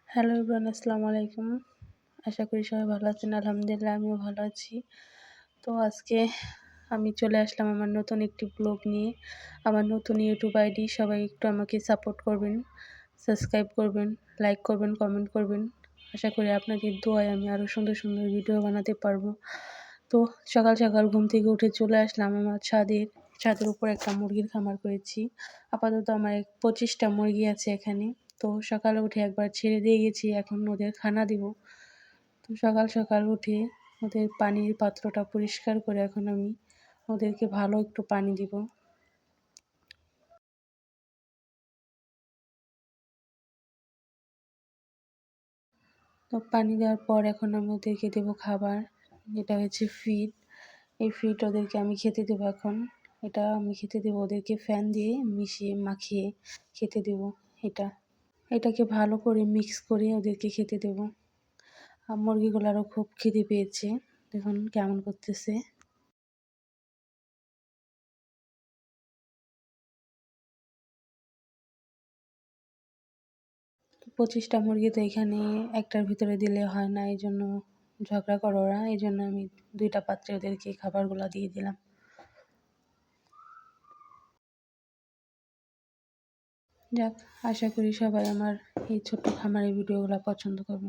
Hello everyone, আসসালামু আলাইকুম। আশা করি সবাই ভালো আছেন। আলহামদুলিল্লাহ আমিও ভালো আছি। তো আজকে আমি চলে আসলাম আমার নতুন একটি ব্লগ নিয়ে। আমার নতুন ইউটিউব আইডি, সবাই একটু আমাকে সাপোর্ট করবেন, সাবস্ক্রাইব করবেন, লাইক করবেন, কমেন্ট করবেন। আশা করি আপনাদের দোয়ায় আমি আরও সুন্দর সুন্দর ভিডিও বানাতে পারবো। তো সকাল সকাল ঘুম থেকে উঠে চলে আসলাম আমার ছাদের উপর একটা মুরগির খামার করেছি। আপাতত আমার 25টা মুরগি আছে এখানে। তো সকালে উঠে একবার ছেড়ে দিয়ে গেছি, এখন ওদের খানা দিব। তো সকাল সকাল উঠে ওদের পানির পাত্রটা পরিষ্কার করে এখন আমি ওদেরকে ভালো একটু পানি দিব। তো পানি দেওয়ার পর এখন আমি ওদেরকে দেবো খাবার, যেটা হচ্ছে ফিড। এই ফিড ওদেরকে আমি খেতে দেবো এখন। এটা আমি খেতে দেবো ওদেরকে ফ্যান দিয়ে মিশিয়ে মাখিয়ে খেতে দেবো। এটাকে ভালো করে মিক্স করে ওদেরকে খেতে দেবো। আর মুরগিগুলারও খুব খিদে পেয়েছে, দেখুন কেমন করতেছে। 25টা মুরগি তো এখানে একটার ভিতরে দিলে হয় না, এই জন্য ঝগড়া করে ওরা, এই জন্য আমি 2টা পাত্রে ওদেরকে খাবারগুলো দিয়ে দিলাম। যাক, আশা করি সবাই আমার এই ছোট্ট খামারের ভিডিওগুলো পছন্দ করবেন।